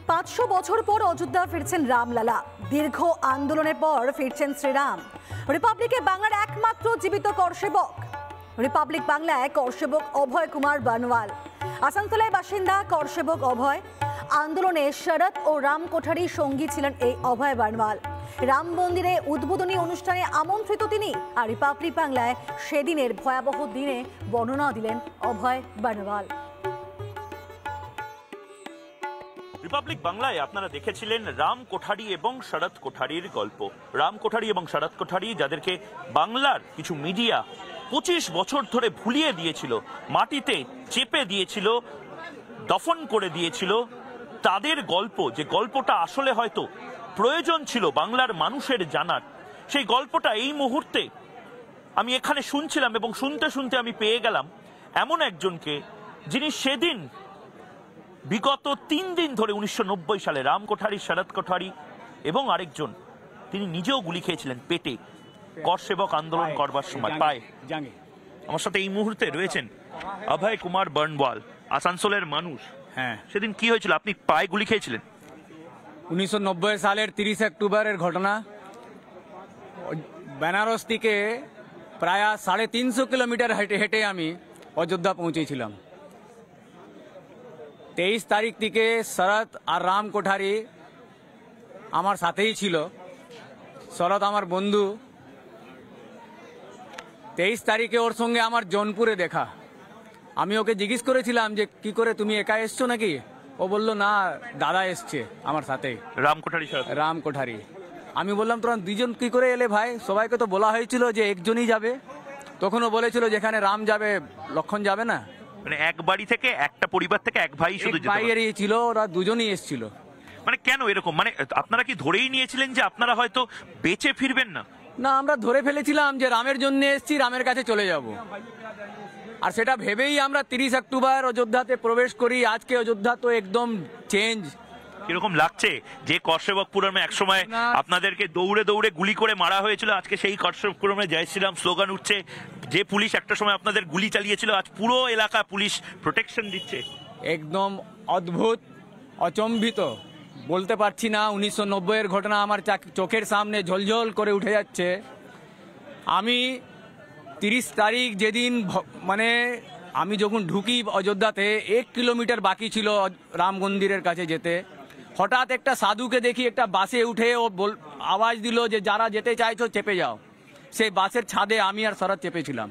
500 বছর পর অযোধ্যা ফিরছেন রামলালা। দীর্ঘ আন্দোলনের পর ফিরছেন শ্রীরাম। রিপাবলিকে বাংলার একমাত্র জীবিত করসেবক। রিপাবলিক বাংলায় করসেবক অভয় কুমার বনওয়াল। আসানসোলের বাসিন্দা করসেবক অভয়। আন্দোলনে শরৎ ও রাম কোঠারি সঙ্গী ছিলেন এই অভয় বনওয়াল। রাম মন্দিরে উদ্বোধনী অনুষ্ঠানে আমন্ত্রিত তিনি। আর রিপাবলিক বাংলায় সেদিনের ভয়াবহ দিনে বর্ণনা দিলেন অভয় বনওয়াল। রিপাবলিক বাংলায় আপনারা দেখেছিলেন রাম কোঠারি এবং শরৎ কোঠারির গল্প। রাম কোঠারি এবং শরৎ কোঠারি যাদেরকে বাংলার কিছু মিডিয়া 25 বছর ধরে ভুলিয়ে দিয়েছিল, মাটিতে চেপে দিয়েছিল, দফন করে দিয়েছিল, তাদের গল্প, যে গল্পটা আসলে হয়তো প্রয়োজন ছিল বাংলার মানুষের জানার, সেই গল্পটা এই মুহূর্তে আমি এখানে শুনছিলাম এবং শুনতে শুনতে আমি পেয়ে গেলাম এমন একজনকে যিনি সেদিন বিগত 3 দিন ধরে 1990 সালে রাম কোঠারি, শরৎ কোঠারি এবং আরেকজন তিনি নিজেও গুলি খেয়েছিলেন পেটে, করসেবক আন্দোলন করবার সময় পায়ে। আমার সাথে এই মুহূর্তে রয়েছেন অভয় কুমার বনওয়াল, আসানসোলের মানুষ। হ্যাঁ, সেদিন কি হয়েছিল? আপনি পায়ে গুলি খেয়েছিলেন? 1990 সালের 30 অক্টোবরের ঘটনা। বেনারস থেকে প্রায় 350 কিলোমিটার হেঁটে হেঁটে আমি অযোধ্যা পৌঁছেছিলাম। 23 তারিখ থেকে শরৎ আর রাম কোঠারি আমার সাথেই ছিল। শরৎ আমার বন্ধু। 23 তারিখে ওর সঙ্গে আমার জৌনপুরে দেখা। আমি ওকে জিজ্ঞেস করেছিলাম যে কি করে তুমি একা এসছো নাকি? ও বললো না, দাদা এসছে আমার সাথে, রাম কোঠারি। আমি বললাম তোরা দুজন কি করে এলে ভাই? সবাইকে তো বলা হয়েছিল যে একজনই যাবে। তখন ও বলেছিল যেখানে রাম যাবে লক্ষণ যাবে না। মানে এক বাড়ি থেকে, একটা পরিবার থেকে এক ভাই শুধু ভাইয়েরই ছিল, ওরা দুজনই এসেছিল। মানে কেন এরকম? মানে আপনারা কি ধরেই নিয়েছিলেন যে আপনারা হয়তো বেঁচে ফিরবেন না? না, আমরা ধরে ফেলেছিলাম যে রামের জন্য এসেছি, রামের কাছে চলে যাব। আর সেটা ভেবেই আমরা 30 অক্টোবর অযোধ্যাতে প্রবেশ করি। আজকে অযোধ্যা তো একদম চেঞ্জ। কিরকম লাগছে যে করসেবকপুরমে একসময় আপনাদেরকে দৌড়ে দৌড়ে গুলি করে মারা হয়েছিল, আজকে সেই করসেবকপুরমে জয় শ্রীরাম স্লোগান উঠছে? যে পুলিশ একটা সময় আপনাদের গুলি চালিয়েছিল, আজ পুরো এলাকা পুলিশ প্রোটেকশন দিচ্ছে। একদম অদ্ভুত, অচম্বিত, বলতে পারছি না। 1990-এর ঘটনা আমার চোখের সামনে ঝলঝল করে উঠে যাচ্ছে। আমি 30 তারিখ যেদিন, মানে আমি যখন ঢুকি অযোধ্যাতে, 1 কিলোমিটার বাকি ছিল রাম মন্দিরের কাছে যেতে, হঠাৎ একটা সাধুকে দেখি একটা বাসে উঠে ও আওয়াজ দিল যে যারা যেতে চাইছো চেপে যাও। সেই বাসের ছাদে আমি আর শরৎ চেপেছিলাম।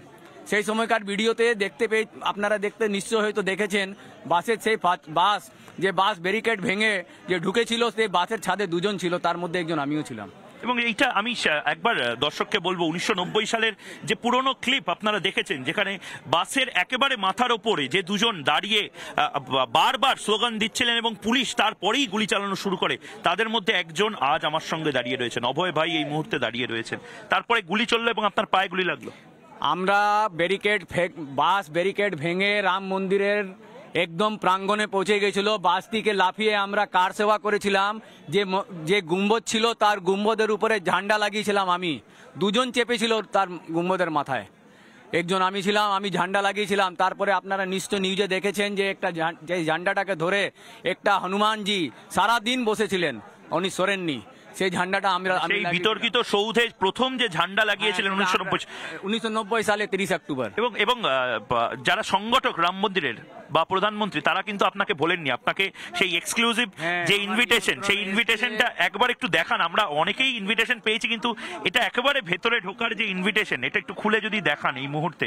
সেই সময়কার ভিডিওতে দেখতে পেয়ে, আপনারা দেখতে নিশ্চয় হয়তো দেখেছেন, বাসের সেই বাস, যে বাস ব্যারিকেড ভেঙে যে ঢুকেছিল, সেই বাসের ছাদে দুজন ছিল, তার মধ্যে একজন আমিও ছিলাম। এবং এইটা আমি একবার দর্শককে বলবো, 1990 সালের যে পুরনো ক্লিপ আপনারা দেখেছেন, যেখানে বাসের একেবারে মাথার ওপরে যে দুজন দাঁড়িয়ে বারবার স্লোগান দিচ্ছিলেন এবং পুলিশ তারপরেই গুলি চালানো শুরু করে, তাদের মধ্যে একজন আজ আমার সঙ্গে দাঁড়িয়ে রয়েছেন। অভয় ভাই এই মুহূর্তে দাঁড়িয়ে রয়েছেন। তারপরে গুলি চললো এবং আপনার পায়ে গুলি লাগলো। আমরা বাস ব্যারিকেড ভেঙে রাম মন্দিরের একদম প্রাঙ্গণে পৌঁছে গেছিল। বাস থেকে লাফিয়ে আমরা কার সেবা করেছিলাম। যে গুম্বদ ছিল তার গুম্বদের উপরে ঝান্ডা লাগিয়েছিলাম আমি। দুজন চেপেছিল তার গুম্বদের মাথায়, একজন আমি ছিলাম, আমি ঝান্ডা লাগিয়েছিলাম। তারপরে আপনারা নিশ্চয় নিউজে দেখেছেন যে একটা যে ঝান্ডাটাকে ধরে একটা হনুমানজি সারাদিন বসেছিলেন, উনি সরেননি। সেই ঝান্ডাটা আমরা বিতর্কিত সৌধে প্রথম যে ঝান্ডা লাগিয়েছিলেন 1990 সালে 30 অক্টোবর। এবং যারা সংগঠক রাম মন্দিরের বা প্রধানমন্ত্রী, তারা কিন্তু আপনাকে বলেননি, আপনাকে সেই এক্সক্লুসিভ যে ইনভিটেশন, সেই ইনভিটেশনটা একবার একটু দেখান। আমরা অনেকেই ইনভিটেশন পেয়েছি, কিন্তু এটা একেবারে ভেতরে ঢোকার যে ইনভিটেশন, এটা একটু খুলে যদি দেখান এই মুহূর্তে।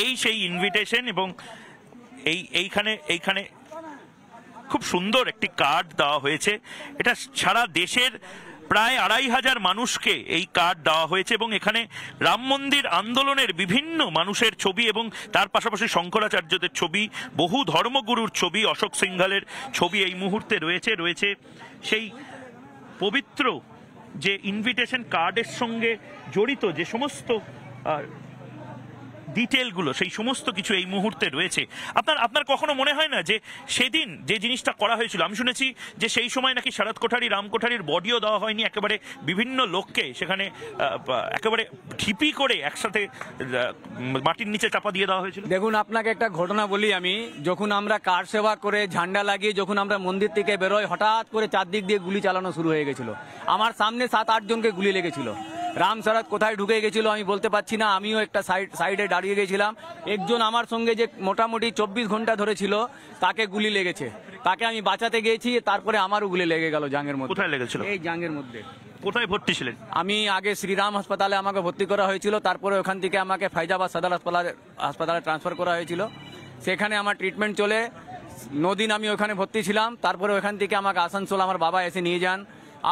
এই সেই ইনভিটেশন এবং এইখানে খুব সুন্দর একটি কার্ড দেওয়া হয়েছে। এটা সারা দেশের প্রায় 2500 মানুষকে এই কার্ড দেওয়া হয়েছে এবং এখানে রাম মন্দির আন্দোলনের বিভিন্ন মানুষের ছবি এবং তার পাশাপাশি শঙ্করাচার্যদের ছবি, বহু ধর্মগুরুর ছবি, অশোক সিংহালের ছবি এই মুহূর্তে রয়েছে সেই পবিত্র যে ইনভিটেশন কার্ডের সঙ্গে জড়িত যে সমস্ত ডিটেলগুলো, সেই সমস্ত কিছু এই মুহূর্তে রয়েছে। আপনার কখনো মনে হয় না যে সেদিন যে জিনিসটা করা হয়েছিল, আমি শুনেছি যে সেই সময় নাকি শরৎ কোঠারি, রাম কোঠারির বডিও দেওয়া হয়নি, একেবারে বিভিন্ন লোককে সেখানে একেবারে ঢিপি করে একসাথে মাটির নিচে চাপা দিয়ে দেওয়া হয়েছিল। দেখুন, আপনাকে একটা ঘটনা বলি আমি। যখন আমরা কার সেবা করে ঝান্ডা লাগিয়ে যখন আমরা মন্দির থেকে বেরোই, হঠাৎ করে চারদিক দিয়ে গুলি চালানো শুরু হয়ে গেছিল। আমার সামনে 7-8 জনকে গুলি লেগেছিল। রাম শরৎ কোথায় ঢুকে গেছিল আমি বলতে পারছি না। আমিও একটা সাইডে দাঁড়িয়ে গেছিলাম। একজন আমার সঙ্গে যে মোটামুটি 24 ঘন্টা ধরে ছিল, তাকে গুলি লেগেছে। তাকে আমি বাঁচাতে গিয়েছি, তারপরে আমারও গুলি লেগে গেল জাঙ্গের মধ্যে। কোথায় লেগেছিল? এই জাঙ্গের মধ্যে। কোথায় ভর্তি ছিলেন? আমি আগে শ্রীরাম হাসপাতালে আমাকে ভর্তি করা হয়েছিল, তারপরে ওখান থেকে আমাকে ফাইজাবাদ সদর হাসপাতালে ট্রান্সফার করা হয়েছিল। সেখানে আমার ট্রিটমেন্ট চলে 9 দিন আমি ওখানে ভর্তি ছিলাম। তারপরে ওখান থেকে আমাকে আসানসোল আমার বাবা এসে নিয়ে যান,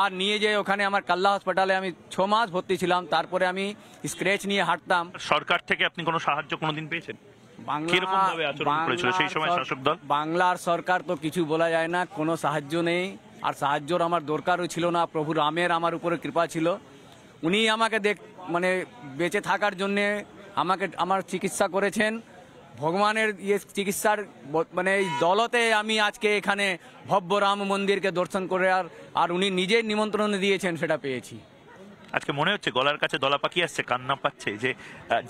আর নিয়ে যেয়ে ওখানে আমার কাল্লা হসপিটালে আমি 6 মাস ভর্তি ছিলাম। তারপরে আমি স্ক্র্যাচ নিয়ে হাঁটতাম। সরকার থেকে আপনি কোনো সাহায্য কোনোদিন পেয়েছেন? কিরকম ভাবে আচরণ করেছিল সেই সময় শাসক দল? বাংলার সরকার তো কিছু বলা যায় না, কোনো সাহায্য নেই। আর সাহায্যর আমার দরকারও ছিল না। প্রভু রামের আমার উপরে কৃপা ছিল। উনি আমাকে মানে বেঁচে থাকার জন্যে আমার চিকিৎসা করেছেন। ভগবানের চিকিৎসার মানে এই দলতে আমি আজকে এখানে ভব্য রাম মন্দিরকে দর্শন করে আর উনি নিজের নিমন্ত্রণ দিয়েছেন, সেটা পেয়েছি। আজকে মনে হচ্ছে গলার কাছে দলা পাখি আসছে, কান্না পাচ্ছে,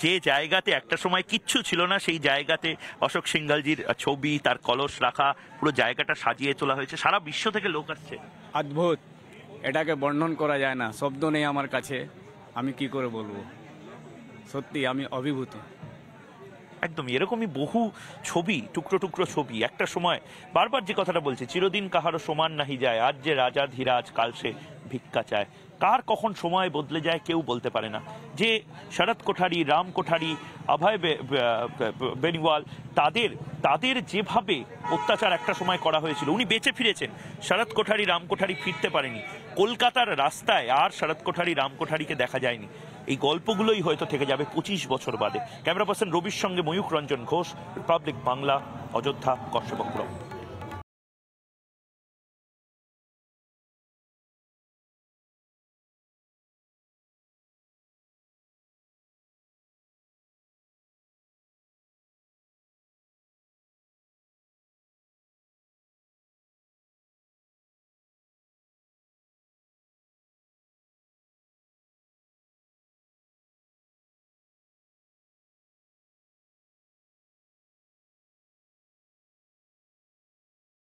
যে জায়গাতে একটা সময় কিচ্ছু ছিল না, সেই জায়গাতে অশোক সিংঘলজির ছবি, তার কলস রাখা, পুরো জায়গাটা সাজিয়ে তোলা হয়েছে। সারা বিশ্ব থেকে লোক আসছে। অদ্ভুত, এটাকে বর্ণন করা যায় না, শব্দ নেই আমার কাছে। আমি কি করে বলবো, সত্যি আমি অভিভূত। একদম এরকমই বহু ছবি, টুকরো টুকরো ছবি। একটা সময় বারবার যে কথাটা বলছি, চিরদিন কাহারও সমান নাহি যায়, আজ যে রাজা ধীরাজ কাল সে ভিক্ষা চায়। কার কখন সময় বদলে যায় কেউ বলতে পারে না। যে শরৎ কোঠারি, রাম কোঠারি, অভয় বেনিওয়াল, তাদের যেভাবে অত্যাচার একটা সময় করা হয়েছিল, উনি বেঁচে ফিরেছেন। শরৎ কোঠারি, রাম কোঠারি ফিরতে পারেনি। কলকাতার রাস্তায় আর শরৎ কোঠারি, রাম কোঠারিকে দেখা যায়নি। এই গল্পগুলোই হয়তো থেকে যাবে 25 বছর বাদে। ক্যামেরা পার্সন রবির সঙ্গে ময়ূখ রঞ্জন ঘোষ, রিপাবলিক বাংলা, অযোধ্যা, কশ্যপপুরম।